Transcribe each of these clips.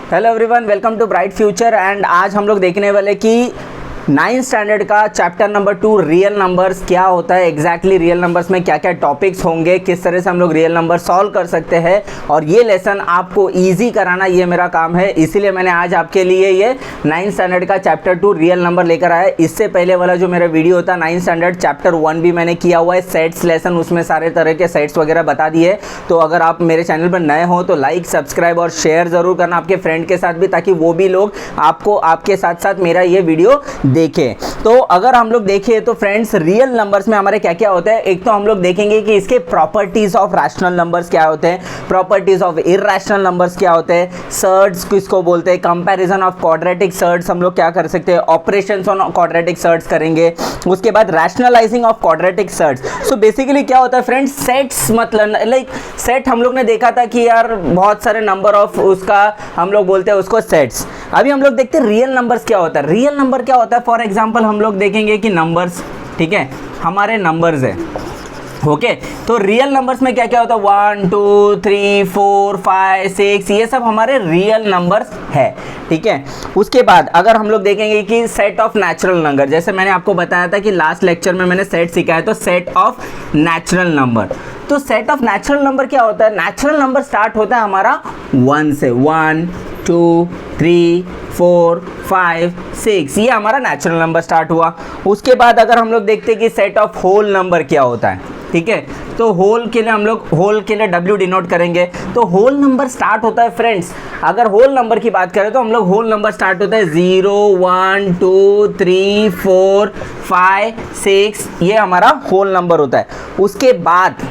Hello everyone, welcome to bright future. And आज हम लोग देखने वाले कि 9th स्टैंडर्ड का चैप्टर नंबर 2 रियल नंबर्स क्या होता है, एग्जैक्टली रियल नंबर्स में क्या क्या टॉपिक्स होंगे, किस तरह से हम लोग रियल नंबर सॉल्व कर सकते हैं। और ये लेसन आपको इजी कराना ये मेरा काम है, इसीलिए मैंने आज आपके लिए ये 9th स्टैंडर्ड का चैप्टर 2 रियल नंबर लेकर आया। इससे पहले वाला जो मेरा वीडियो होता है 9th स्टैंडर्ड चैप्टर 1 भी मैंने किया हुआ है, सेट्स लेसन, उसमें सारे तरह के सेट्स वगैरह बता दिए। तो अगर आप मेरे चैनल पर नए हो तो लाइक, सब्सक्राइब और शेयर ज़रूर करना आपके फ्रेंड के साथ भी, ताकि वो भी लोग आपको आपके साथ साथ मेरा ये वीडियो देखें। तो अगर हम लोग देखें तो फ्रेंड्स, रियल नंबर्स में हमारे क्या क्या होता है। एक तो हम लोग देखेंगे कि इसके प्रॉपर्टीज ऑफ रैशनल नंबर्स क्या होते हैं, प्रॉपर्टीज ऑफ इर्रेशनल नंबर्स क्या होते हैं, सर्ड्स किसको बोलते हैं, कंपैरिजन ऑफ क्वाड्रेटिक सर्ड्स हम लोग क्या कर सकते हैं, ऑपरेशंस ऑन क्वाड्रेटिक सर्ड्स करेंगे। उसके बाद rationalising of quadratic surds. So basically क्या होता है फ्रेंड्स, सेट्स मतलब लाइक सेट हम लोग ने देखा था कि यार बहुत सारे नंबर ऑफ उसका हम लोग बोलते हैं उसको सेट्स। अभी हम लोग देखते हैं रियल नंबर्स क्या होता है। रियल नंबर क्या होता है, फॉर एग्जांपल हम लोग देखेंगे कि नंबर्स, ठीक है, हमारे नंबर्स है, ओके। तो रियल नंबर्स में क्या क्या होता है, 1 2 3 4 5 6, ये सब हमारे रियल नंबर्स है, ठीक है। उसके बाद अगर हम लोग देखेंगे कि सेट ऑफ नेचुरल नंबर, जैसे मैंने आपको बताया था कि लास्ट लेक्चर में मैंने सेट सिखाया, तो सेट ऑफ नेचुरल नंबर। तो सेट ऑफ नेचुरल नंबर क्या होता है, नेचुरल नंबर स्टार्ट होता है हमारा 1 से, 1 2 3 4 5 6, ये हमारा नेचुरल नंबर स्टार्ट हुआ। उसके बाद अगर हम लोग देखते हैं कि सेट ऑफ होल नंबर क्या होता है, ठीक है, तो होल के लिए हम लोग होल के लिए W डिनोट करेंगे। तो होल नंबर स्टार्ट होता है फ्रेंड्स, अगर होल नंबर की बात करें तो हम लोग होल नंबर स्टार्ट होता है 0 1 2 3 4 5 6, ये हमारा होल नंबर होता है। उसके बाद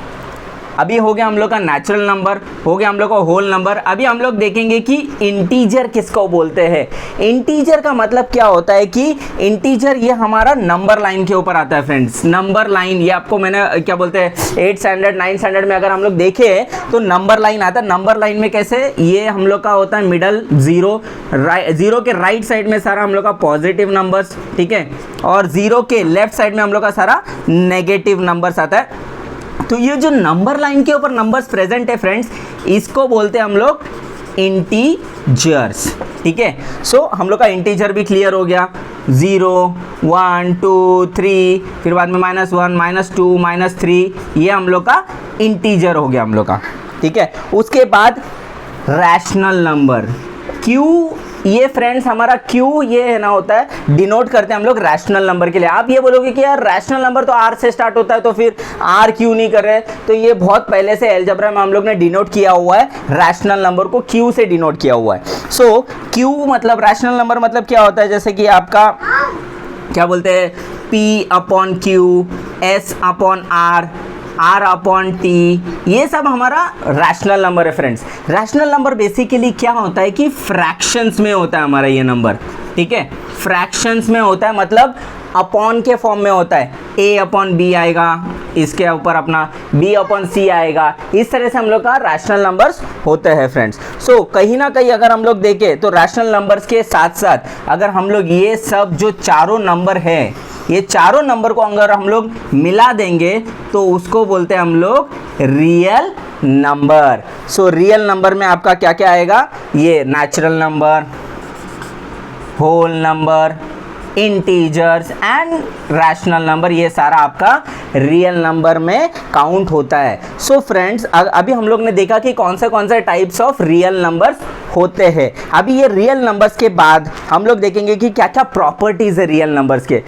अभी हो गया हम लोग का नेचुरल नंबर, हो गया हम लोग का होल नंबर। अभी हम लोग देखेंगे कि इंटीजर किसको बोलते हैं। इंटीजर का मतलब क्या होता है कि इंटीजर ये हमारा नंबर लाइन के ऊपर आता है फ्रेंड्स। नंबर लाइन ये आपको मैंने क्या बोलते हैं 8th स्टैंडर्ड 9th स्टैंडर्ड में अगर हम लोग देखें तो नंबर लाइन आता है। नंबर लाइन में कैसे, ये हम लोग का होता है मिडल जीरो, जीरो के राइट साइड में सारा हम लोग का पॉजिटिव नंबर्स, ठीक है, और जीरो के लेफ्ट साइड में हम लोग का सारा नेगेटिव नंबर्स आता है। तो ये जो नंबर लाइन के ऊपर नंबर्स प्रेजेंट है फ्रेंड्स, इसको बोलते हैं हम लोग इंटीजर्स, ठीक है। सो हम लोग का इंटीजर भी क्लियर हो गया, 0 1 2 3, फिर बाद में -1 -2 -3, ये हम लोग का इंटीजर हो गया हम लोग का, ठीक है। उसके बाद रैशनल नंबर क्यू, ये फ्रेंड्स हमारा क्यू ये है ना होता है, डिनोट करते हैं हम लोग रैशनल नंबर के लिए। आप ये बोलोगे कि यार रैशनल नंबर तो आर से स्टार्ट होता है, तो फिर आर क्यू नहीं कर रहे, तो ये बहुत पहले से अलजेब्रा में हम लोग ने डिनोट किया हुआ है, रैशनल नंबर को क्यू से डिनोट किया हुआ है। सो क्यू मतलब रैशनल नंबर मतलब क्या होता है, जैसे कि आपका क्या बोलते हैं P/Q, S/R, R/T, ये सब हमारा रैशनल नंबर है फ्रेंड्स। रैशनल नंबर बेसिकली क्या होता है कि फ्रैक्शंस में होता है हमारा ये नंबर, ठीक है, फ्रैक्शंस में होता है, मतलब अपॉन के फॉर्म में होता है। A/B आएगा, इसके ऊपर अपना B/C आएगा, इस तरह से हम लोग का रैशनल नंबर्स होते हैं फ्रेंड्स। सो कहीं ना कहीं अगर हम लोग देखें तो रैशनल नंबर्स के साथ साथ अगर हम लोग ये सब जो चारों नंबर है, ये चारों नंबर को अगर हम लोग मिला देंगे तो उसको बोलते हैं हम लोग real number. So real number में आपका क्या क्या आएगा, ये natural number, whole number, integers and rational number, ये सारा आपका रियल नंबर में काउंट होता है। सो फ्रेंड्स, अभी हम लोग ने देखा कि कौन से टाइप्स ऑफ रियल नंबर्स होते हैं। अभी ये रियल नंबर्स के बाद हम लोग देखेंगे कि क्या क्या प्रॉपर्टीज है रियल नंबर्स के।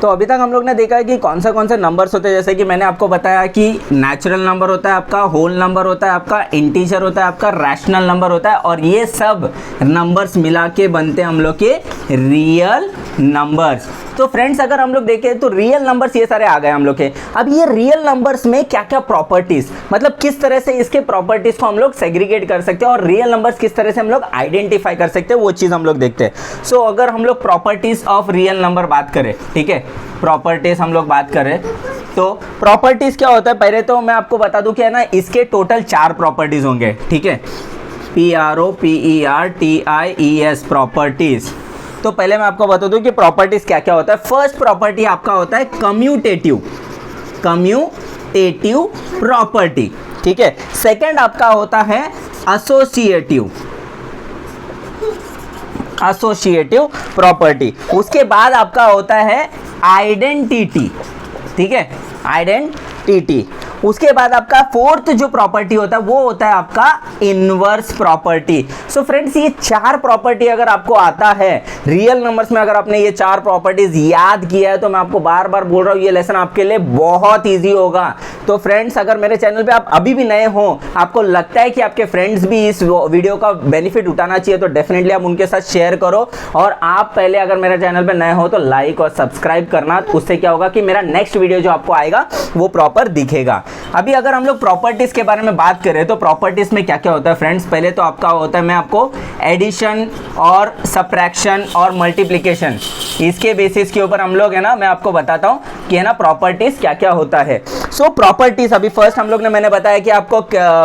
तो अभी तक हम लोग ने देखा है कि कौन से नंबर्स होते हैं, जैसे कि मैंने आपको बताया कि नेचुरल नंबर होता है आपका, होल नंबर होता है आपका, इंटीजर होता है आपका, रैशनल नंबर होता है, और ये सब नंबर्स मिला के बनते हैं हम लोग के रियल नंबर्स। तो फ्रेंड्स अगर हम लोग देखें तो रियल नंबर्स ये सारे आ गए हम लोग के। अब ये रियल नंबर्स में क्या क्या प्रॉपर्टीज, मतलब किस तरह से इसके प्रॉपर्टीज को हम लोग सेग्रीगेट कर सकते हैं और रियल नंबर्स किस तरह से हम लोग आइडेंटिफाई कर सकते हैं, वो चीज़ हम लोग देखते हैं। सो अगर हम लोग प्रॉपर्टीज ऑफ रियल नंबर बात करें, ठीक है, प्रॉपर्टीज हम लोग बात करें तो प्रॉपर्टीज क्या होता है, पहले तो मैं आपको बता दूं कि है ना, इसके टोटल 4 प्रॉपर्टीज होंगे, ठीक है, PROPERTIES प्रॉपर्टीज। तो पहले मैं आपको बता दूं कि प्रॉपर्टीज क्या क्या होता है। फर्स्ट प्रॉपर्टी आपका होता है कम्यूटेटिव प्रॉपर्टी, ठीक है। सेकंड आपका होता है एसोसिएटिव एसोसिएटिव प्रॉपर्टी। उसके बाद आपका होता है आइडेंटिटी, ठीक है, आइडेंटिटी। उसके बाद आपका फोर्थ जो प्रॉपर्टी होता है वो होता है आपका इनवर्स प्रॉपर्टी। सो फ्रेंड्स, ये चार प्रॉपर्टी अगर आपको आता है रियल नंबर्स में, अगर आपने ये चार प्रॉपर्टीज याद किया है तो मैं आपको बार बार बोल रहा हूँ ये लेसन आपके लिए बहुत ईजी होगा। तो फ्रेंड्स, अगर मेरे चैनल पे आप अभी भी नए हो, आपको लगता है कि आपके फ्रेंड्स भी इस वीडियो का बेनिफिट उठाना चाहिए, तो डेफिनेटली आप उनके साथ शेयर करो। और आप पहले अगर मेरे चैनल पे नए हो तो लाइक और सब्सक्राइब करना, उससे क्या होगा कि मेरा नेक्स्ट वीडियो जो आपको आएगा वो प्रॉपर दिखेगा। अभी अगर हम लोग प्रॉपर्टीज के बारे में बात करें तो प्रॉपर्टीज में क्या क्या होता है फ्रेंड्स, पहले तो आपका होता है, मैं आपको एडिशन और सब्ट्रैक्शन और मल्टीप्लिकेशन, इसके बेसिस के ऊपर हम लोग है ना, मैं आपको बताता हूँ कि है ना प्रॉपर्टीज क्या क्या होता है। सो प्रॉपर्टीज, अभी फर्स्ट हम लोग ने मैंने बताया कि आपको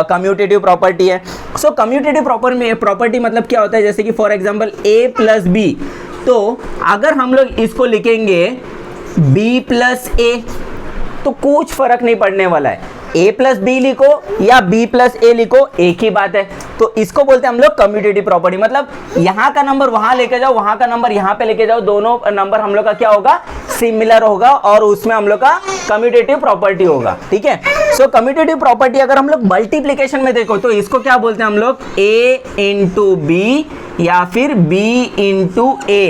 कम्यूटेटिव प्रॉपर्टी है। सो कम्यूटेटिव प्रॉपर्टी मतलब क्या होता है, जैसे कि for example a plus B, तो अगर हम लोग इसको लिखेंगे b प्लस a तो कुछ फर्क नहीं पड़ने वाला है, a प्लस बी लिखो या b प्लस a लिखो, एक ही बात है। तो इसको बोलते हैं हम लोग कम्यूटेटिव प्रॉपर्टी, मतलब यहाँ का नंबर वहां लेके जाओ, वहां का नंबर यहाँ पे लेके जाओ, दोनों नंबर हम लोग का क्या होगा, सिमिलर होगा, और उसमें हम लोग का कम्यूटेटिव प्रॉपर्टी होगा, ठीक है। सो कम्यूटेटिव प्रॉपर्टी अगर हम लोग मल्टीप्लिकेशन में देखो तो इसको क्या बोलते हैं हम लोग, a इंटू बी या फिर b इंटू a,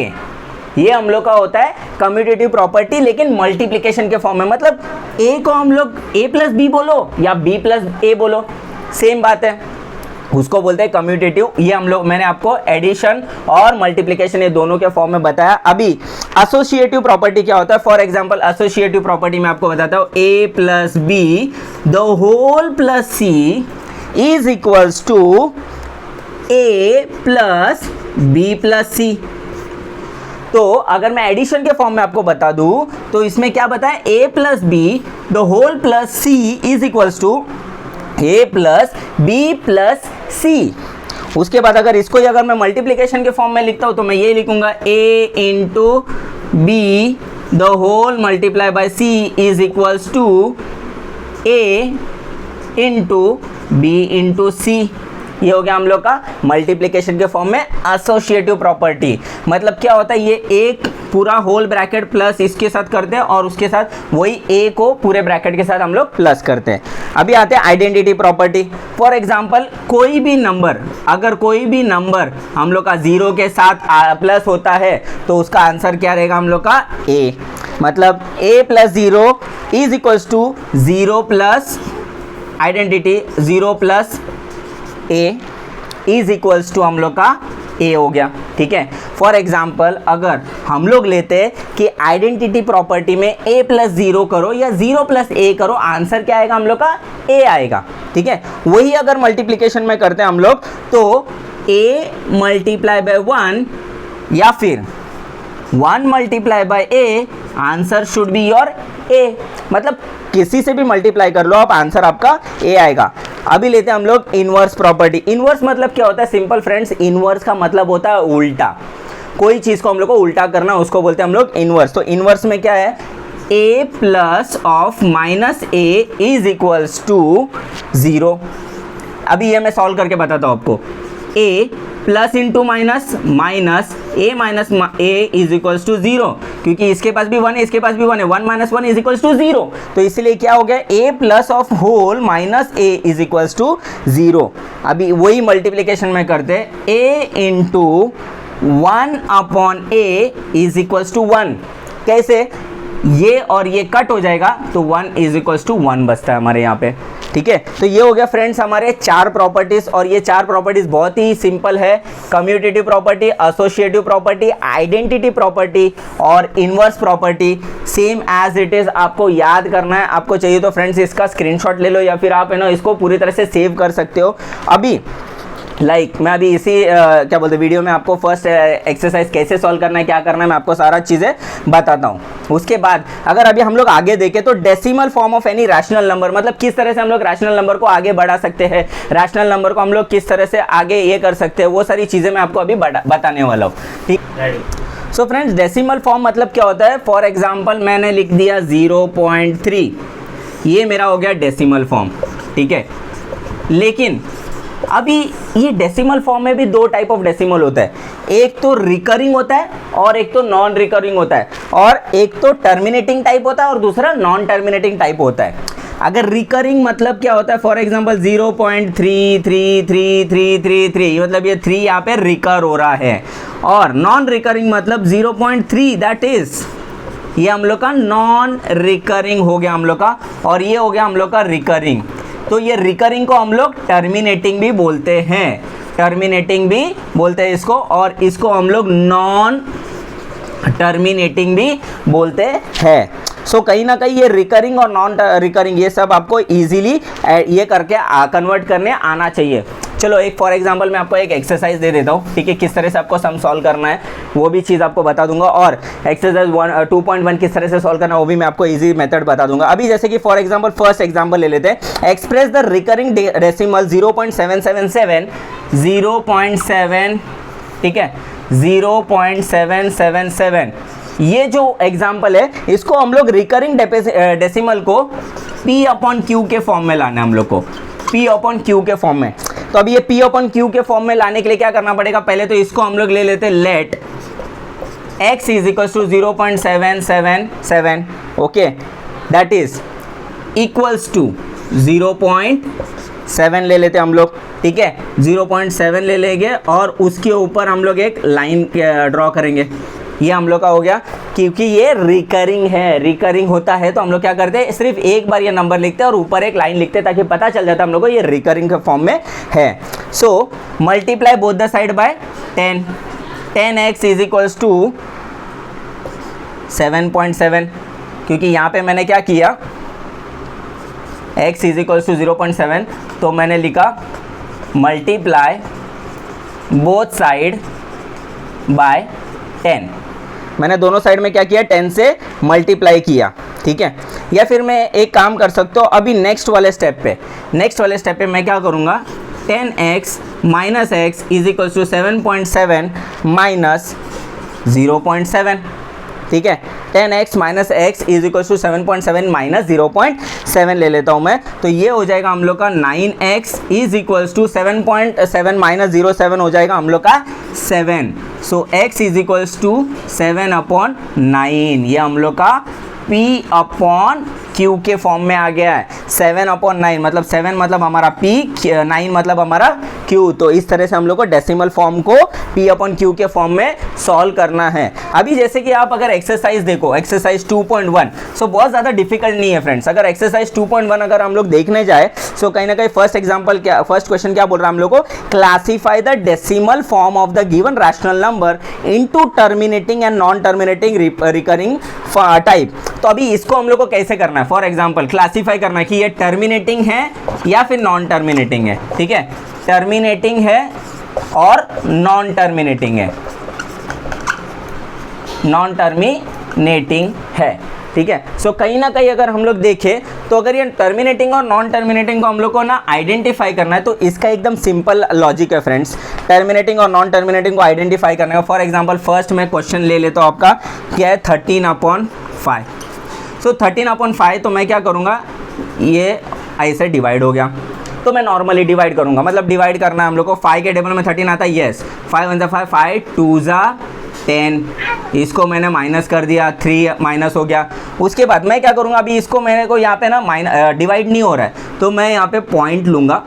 ये हम लोग का होता है कम्यूटेटिव प्रॉपर्टी, लेकिन मल्टीप्लिकेशन के फॉर्म में। मतलब a को हम लोग a प्लस बी बोलो या b प्लस a बोलो, सेम बात है, उसको बोलते हैं कम्यूटेटिव। ये हम लोग, मैंने आपको एडिशन और मल्टीप्लिकेशन ये दोनों के फॉर्म में बताया। अभी एसोसिएटिव प्रॉपर्टी क्या होता है, फॉर एग्जांपल एसोसिएटिव प्रॉपर्टी में आपको बताता हूँ, a plus B the whole plus C is equals to a plus B plus C. तो अगर मैं एडिशन के फॉर्म में आपको बता दूं तो इसमें क्या बताया, a plus B the whole plus C is equals to a plus B plus C. उसके बाद अगर इसको ही अगर मैं मल्टीप्लिकेशन के फॉर्म में लिखता हूं तो मैं ये लिखूंगा a into B the whole multiply by c is equals to a into B into C. ये हो गया हम लोग का मल्टीप्लिकेशन के फॉर्म में एसोसिएटिव प्रॉपर्टी। मतलब क्या होता है, ये एक पूरा होल ब्रैकेट प्लस इसके साथ करते हैं और उसके साथ वही a को पूरे ब्रैकेट के साथ हम लोग प्लस करते हैं। अभी आते हैं आइडेंटिटी प्रॉपर्टी। फॉर एग्जांपल कोई भी नंबर, अगर कोई भी नंबर हम लोग का 0 के साथ प्लस होता है तो उसका आंसर क्या रहेगा हम लोग का, a। मतलब a plus 0 is equals to 0 plus identity 0 plus a is equals to हम लोग का a हो गया, ठीक है। फॉर एग्जाम्पल अगर हम लोग लेते हैं कि आइडेंटिटी प्रॉपर्टी में a प्लस 0 करो या 0 प्लस a करो, आंसर क्या आएगा हम लोग का, a आएगा, ठीक है। वही अगर मल्टीप्लिकेशन में करते हैं हम लोग तो a मल्टीप्लाई बाय 1 या फिर 1 multiply by a, answer should be your a। मतलब किसी से भी मल्टीप्लाई कर लो आप, आंसर आपका a आएगा। अभी लेते हैं हम लोग इनवर्स प्रॉपर्टी। इनवर्स मतलब क्या होता है, सिंपल फ्रेंड्स, इनवर्स का मतलब होता है उल्टा। कोई चीज़ को हम लोग को उल्टा करना, उसको बोलते हैं हम लोग इनवर्स। तो इनवर्स में क्या है, a plus of minus a is equals to 0। अभी ये मैं सॉल्व करके बताता हूँ आपको, a plus into minus minus a minus a is equals to 0, क्योंकि इसके पास भी 1 है, इसके पास भी 1 है, 1 माइनस 1 इज इक्वल्स टू 0। तो इसलिए क्या हो गया, a plus of whole minus a is equals to 0। अभी वही मल्टीप्लिकेशन में करते हैं, a into 1 upon a is equals to 1। कैसे, ये और ये कट हो जाएगा तो 1 इज इक्वल्स टू 1 बचता है हमारे यहाँ पे, ठीक है। तो ये हो गया फ्रेंड्स हमारे 4 प्रॉपर्टीज, और ये 4 प्रॉपर्टीज बहुत ही सिंपल है, commutative property, associative property, identity property और inverse property. Same as it is आपको याद करना है। आपको चाहिए तो फ्रेंड्स इसका स्क्रीनशॉट ले लो या फिर आप है ना इसको पूरी तरह से सेव कर सकते हो। अभी मैं अभी इसी क्या बोलते वीडियो में आपको फर्स्ट एक्सरसाइज कैसे सॉल्व करना है, क्या करना है, मैं आपको सारा चीज़ें बताता हूँ। उसके बाद अगर अभी हम लोग आगे देखें तो decimal form of any rational number, मतलब किस तरह से हम लोग रैशनल नंबर को आगे बढ़ा सकते हैं, रैशनल नंबर को हम लोग किस तरह से आगे ये कर सकते हैं, वो सारी चीज़ें मैं आपको अभी बताने वाला हूँ, ठीक। सो फ्रेंड्स डेसिमल फॉर्म मतलब क्या होता है, फॉर एग्जाम्पल मैंने लिख दिया 0.3, ये मेरा हो गया डेसिमल फॉर्म, ठीक है। लेकिन अभी ये डेसिमल फॉर्म में भी 2 टाइप ऑफ डेसिमल होता है। एक तो रिकरिंग होता है और एक तो नॉन रिकरिंग होता है, और एक तो टर्मिनेटिंग टाइप होता है और दूसरा नॉन टर्मिनेटिंग टाइप होता है। अगर रिकरिंग मतलब क्या होता है, फॉर एग्जांपल 0.33333 मतलब ये 3 यहाँ पे रिकर हो रहा है, और नॉन रिकरिंग मतलब 0.3, दैट इज ये हम लोग का नॉन रिकरिंग हो गया हम लोग का, और ये हो गया हम लोग का रिकरिंग। तो ये रिकरिंग को हम लोग टर्मिनेटिंग भी बोलते हैं, टर्मिनेटिंग भी बोलते हैं इसको, और इसको हम लोग नॉन टर्मिनेटिंग भी बोलते हैं। सो कहीं ना कहीं ये रिकरिंग और नॉन रिकरिंग ये सब आपको इजीली ये करके कन्वर्ट करने आना चाहिए। चलो एक फॉर एग्जांपल मैं आपको एक एक्सरसाइज दे देता हूँ, ठीक है, किस तरह से आपको सम सॉल्व करना है वो भी चीज़ आपको बता दूंगा, और एक्सरसाइज 2.1 किस तरह से सॉल्व करना है वो भी मैं आपको इजी मेथड बता दूंगा। अभी जैसे कि फॉर एग्जांपल फर्स्ट एग्जांपल ले लेते हैं, एक्सप्रेस द रिकरिंग डेसिमल 0.777 0.7, ठीक है, 0.777। ये जो एग्जाम्पल है इसको हम लोग रिकरिंग डेसिमल को P/Q के फॉर्म में लाना है हम लोग को, P/Q के फॉर्म में। तो अभी ये P/Q के फॉर्म में लाने के लिए क्या करना पड़ेगा, पहले तो इसको हम लोग ले लेते हैं let x is equal to 0.777, okay, that is equals to 0.7 ले लेते हम लोग, ठीक है, 0.7 ले लेंगे और उसके ऊपर हम लोग एक लाइन ड्रॉ करेंगे। ये हम लोग का हो गया, क्योंकि ये रिकरिंग है, रिकरिंग होता है तो हम लोग क्या करते हैं, सिर्फ एक बार ये नंबर लिखते हैं और ऊपर एक लाइन लिखते हैं ताकि पता चल जाता है हम लोग को ये रिकरिंग के फॉर्म में है। So multiply both the side by 10, 10x is equals to 7.7, क्योंकि यहाँ पे मैंने क्या किया, x इज इक्वल्स टू 0.7, तो मैंने लिखा मल्टीप्लाई बोथ साइड बाय 10, मैंने दोनों साइड में क्या किया, 10 से मल्टीप्लाई किया, ठीक है। या फिर मैं एक काम कर सकता हूँ, अभी नेक्स्ट वाले स्टेप पे मैं क्या करूँगा, 10x minus x is equal to 7.7 minus 0.7, ठीक है, 10x minus x is equal to 7.7 minus 0.7 ले लेता हूँ मैं, तो ये हो जाएगा हम लोग का 9x is equal to 7.7 minus 0.7 हो जाएगा हम लोग का 7। सो x इज इक्वल टू 7/9, ये हम लोग का P/Q के फॉर्म में आ गया है। 7/9 मतलब 7 मतलब हमारा P, 9 मतलब हमारा Q। तो इस तरह से हम लोग को डेसिमल फॉर्म को P/Q के फॉर्म में सॉल्व करना है। अभी जैसे कि आप अगर एक्सरसाइज देखो, एक्सरसाइज 2.1, सो बहुत ज़्यादा डिफिकल्ट नहीं है फ्रेंड्स। अगर एक्सरसाइज 2.1 अगर हम लोग देखने जाए, सो कहीं ना कहीं फर्स्ट क्वेश्चन क्या बोल रहा है हम लोग को, classify the decimal form of the given rational number into terminating and non terminating recurring type. तो अभी इसको हम लोग को कैसे करना है, फॉर एग्जांपल क्लासीफाई करना है कि ये टर्मिनेटिंग है या फिर नॉन टर्मिनेटिंग है, ठीक है, टर्मिनेटिंग है और नॉन टर्मिनेटिंग है, नॉन टर्मिनेटिंग है, ठीक है। सो कहीं ना कहीं अगर हम लोग देखें तो अगर ये टर्मिनेटिंग और नॉन टर्मिनेटिंग को हम लोग को ना आइडेंटिफाई करना है, तो इसका एकदम सिंपल लॉजिक है फ्रेंड्स, टर्मिनेटिंग और नॉन टर्मिनेटिंग को आइडेंटिफाई करने का। फॉर एग्जांपल फर्स्ट मैं क्वेश्चन ले लेता हूँ, आपका क्या है 13/5। सो 13/5, तो मैं क्या करूँगा, ये ऐसे डिवाइड हो गया, तो मैं नॉर्मली डिवाइड करूँगा, मतलब डिवाइड करना है हम लोग को। 5 के टेबल में 13 आता है, येस, 5 1 5, 5 2 10, इसको मैंने माइनस कर दिया, 3 माइनस हो गया। उसके बाद मैं क्या करूँगा, अभी इसको मेरे को यहाँ पे ना डिवाइड नहीं हो रहा है, तो मैं यहाँ पे पॉइंट लूँगा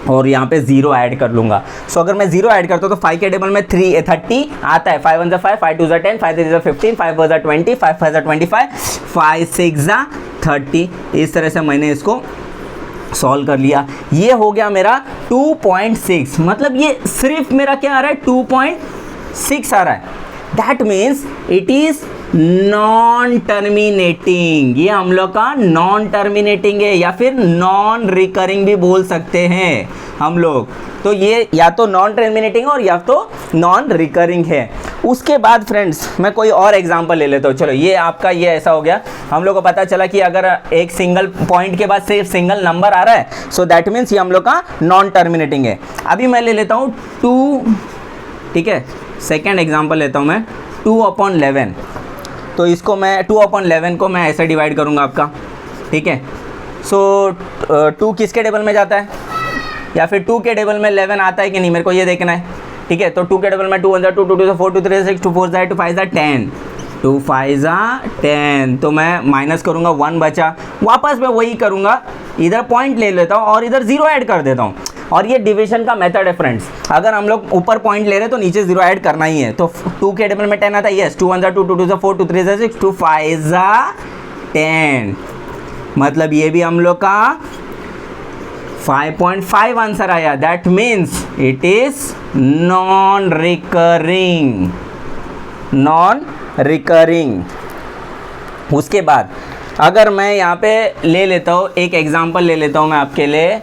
और यहाँ पे 0 ऐड कर लूँगा। सो अगर मैं 0 ऐड करता हूँ तो 5 के टेबल में 30 आता है, 5 1 5, 5 2 10, 5 3 15, 5 4 20, 5 5 25, 5 6 30। इस तरह से मैंने इसको सॉल्व कर लिया। ये हो गया मेरा 2.6, मतलब ये सिर्फ मेरा क्या आ रहा है, 2.6 आ रहा है। That means it is non terminating, ये हम लोग का नॉन टर्मिनेटिंग है, या फिर नॉन रिकरिंग भी बोल सकते हैं हम लोग। तो ये या तो नॉन टर्मिनेटिंग और या तो नॉन रिकरिंग है। उसके बाद फ्रेंड्स मैं कोई और एग्जांपल ले लेता हूँ। चलो ये आपका ये ऐसा हो गया, हम लोग को पता चला कि अगर एक सिंगल पॉइंट के बाद सिर्फ सिंगल नंबर आ रहा है, सो दैट मीन्स ये हम लोग का नॉन टर्मिनेटिंग है। अभी मैं ले लेता हूँ 2, ठीक है, सेकेंड एग्जाम्पल लेता हूँ मैं 2/11। तो इसको मैं 2/11 को मैं ऐसे डिवाइड करूँगा आपका, ठीक है। सो 2 किसके टेबल में जाता है, या फिर 2 के टेबल में 11 आता है कि नहीं, मेरे को ये देखना है। ठीक है। तो 2 के टेबल में 2 1 जा 2 2 2 4 2 3 6 2 4 जा 2 5 जा 10 2 5 जा 10, तो मैं माइनस करूँगा 1 बचा, वापस मैं वही करूँगा, इधर पॉइंट ले लेता हूँ और इधर 0 ऐड कर देता हूँ। और ये डिवीजन का मेथड है फ्रेंड्स, अगर हम लोग ऊपर पॉइंट ले रहे हैं तो नीचे 0 ऐड करना ही है। तो 2 के टेबल में 10 आता है, यस 2 1 जा 2 2 2 जा 4 2 3 जा 6 2 5 जा 10, मतलब ये भी हम लोग का 5.5 आंसर आया। That means it is non recurring. उसके बाद अगर मैं यहाँ पे ले लेता हूँ एक एग्जांपल ले लेता हूँ मैं आपके लिए,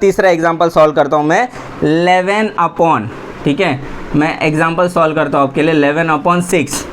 तीसरा एग्जांपल सॉल्व करता हूँ मैं 11 अपॉन, ठीक है, मैं एग्जांपल सॉल्व करता हूँ आपके लिए 11/6।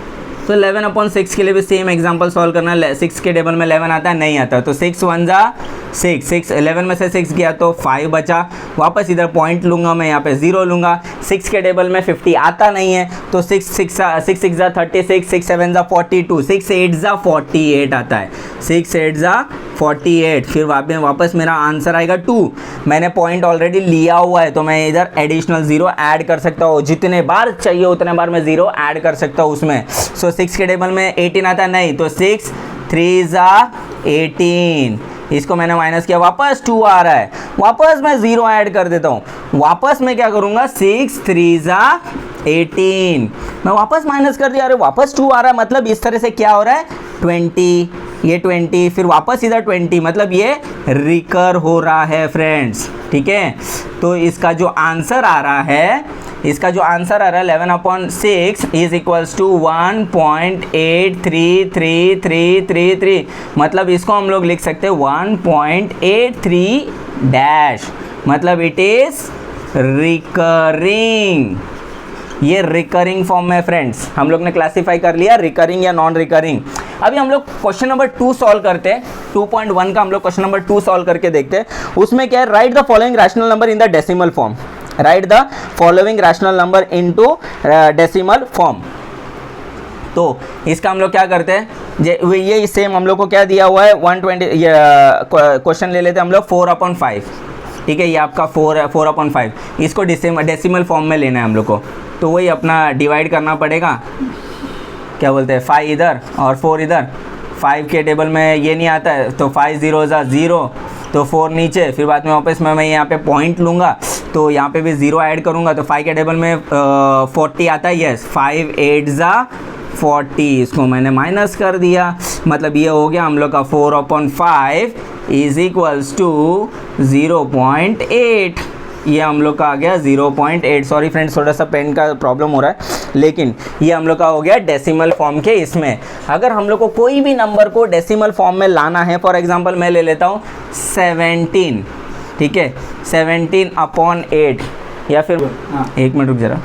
तो 11/6 के लिए भी सेम एग्जांपल सॉल्व करना है। 6 के टेबल में 11 आता है, नहीं आता, तो 6 1 जा 6 11 में से 6 गया तो 5 बचा, वापस इधर पॉइंट लूँगा मैं, यहाँ पे 0 लूँगा। 6 के टेबल में 50 आता नहीं है, तो 6 6 जा 36 6 7 जा 42 6 8 जा 48 आता है, 6 8 जा 48। फिर वापस मेरा आंसर आएगा 2। मैंने पॉइंट ऑलरेडी लिया हुआ है तो मैं इधर एडिशनल 0 ऐड कर सकता हूँ, जितने बार चाहिए उतने बार मैं 0 ऐड कर सकता हूँ उसमें। सो 6 के टेबल में 18 आता नहीं, तो 6 3 जा 18, इसको मैंने माइनस किया, वापस 2 आ रहा है, वापस मैं 0 ऐड कर देता हूँ। वापस मैं क्या करूँगा, 6 3 जा 18, मैं वापस माइनस कर दिया, अरे वापस 2 आ रहा है, मतलब इस तरह से क्या हो रहा है 20, ये 20, फिर वापस इधर 20, मतलब ये रिकर हो रहा है फ्रेंड्स, ठीक है। तो इसका जो आंसर आ रहा है 11/6 इज इक्वल्स टू 1.833333, मतलब इसको हम लोग लिख सकते हैं 1.83 डैश, मतलब इट इज रिकरिंग। ये रिकरिंग फॉर्म में फ्रेंड्स हम लोग ने क्लासीफाई कर लिया रिकरिंग या नॉन रिकरिंग। अभी हम लोग क्वेश्चन नंबर 2 सॉल्व करते हैं, 2.1 का हम लोग क्वेश्चन नंबर 2 सॉल्व करके देखते हैं। उसमें क्या है, right the following rational number in the decimal form, right the following rational number into decimal form. तो इसका हम लोग क्या करते हैं, ये सेम हम लोग को क्या दिया हुआ है 120, क्वेश्चन ले लेते हैं हम लोग 4/5, ठीक है, ये आपका 4/5, इसको डेसिमल फॉर्म में लेना है हम लोग को। तो वही अपना डिवाइड करना पड़ेगा, क्या बोलते हैं 5 इधर और 4 इधर। 5 के टेबल में ये नहीं आता है, तो 5 0 जा 0, तो 4 नीचे, फिर बाद में वापस मैं यहाँ पे पॉइंट लूँगा, तो यहाँ पे भी 0 ऐड करूँगा, तो 5 के टेबल में 40 आता है, यस 5 8 जा 40, इसको मैंने माइनस कर दिया, मतलब ये हो गया हम लोग का 4/5 इज इक्वल्स टू 0.8, ये हम लोग का आ गया 0.8। सॉरी फ्रेंड्स, थोड़ा सा पेन का प्रॉब्लम हो रहा है, लेकिन ये हम लोग का हो गया डेसिमल फॉर्म के। इसमें अगर हम लोग को कोई भी नंबर को डेसिमल फॉर्म में लाना है, फॉर एग्जांपल मैं ले लेता हूँ 17, ठीक है, 17/8, या फिर एक मिनट रुक जरा,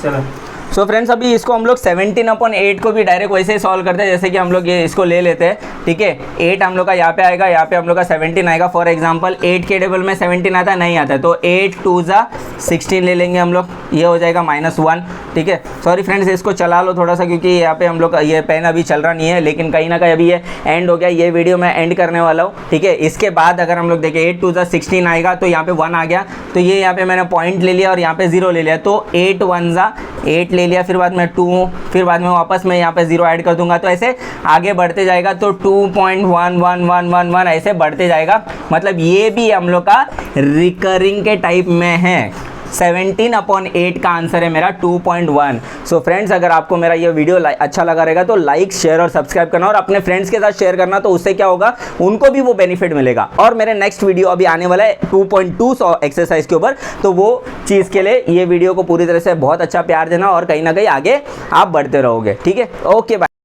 चलो। सो फ्रेंड्स अभी इसको हम लोग 17/8 को भी डायरेक्ट वैसे ही सॉल्व करते हैं, जैसे कि हम लोग ये इसको ले लेते हैं, ठीक है। 8 हम लोग का यहाँ पे आएगा, यहाँ पे हम लोग का 17 आएगा। फॉर एग्जांपल 8 के टेबल में 17 आता है, नहीं आता है, तो 8 2 जा 16 ले लेंगे हम लोग, ये हो जाएगा -1, ठीक है। सॉरी फ्रेंड्स, इसको चला लो थोड़ा सा, क्योंकि यहाँ पे हम लोग का ये पेन अभी चल रहा नहीं है, लेकिन कहीं ना कहीं अभी ये एंड हो गया, ये वीडियो मैं एंड करने वाला हूँ, ठीक है। इसके बाद अगर हम लोग देखें 8 2 जा 16 आएगा, तो यहाँ पे 1 आ गया, तो ये यहाँ पे मैंने पॉइंट ले लिया और यहाँ पे 0 ले लिया, तो 8 1 जा 8 ले लिया, फिर बाद में 2, फिर बाद में वापस मैं यहाँ पे 0 ऐड कर दूंगा, तो ऐसे आगे बढ़ते जाएगा, तो 2.11111 ऐसे बढ़ते जाएगा, मतलब ये भी हम लोग का रिकरिंग के टाइप में है। 17/8 का आंसर है मेरा 2.1। सो फ्रेंड्स, अगर आपको मेरा ये वीडियो अच्छा लगा रहेगा तो लाइक शेयर और सब्सक्राइब करना, और अपने फ्रेंड्स के साथ शेयर करना, तो उससे क्या होगा, उनको भी वो बेनिफिट मिलेगा। और मेरे नेक्स्ट वीडियो अभी आने वाला है 2.2 एक्सरसाइज के ऊपर, तो वो चीज़ के लिए ये वीडियो को पूरी तरह से बहुत अच्छा प्यार देना, और कहीं ना कहीं आगे आप बढ़ते रहोगे, ठीक है। Okay bye.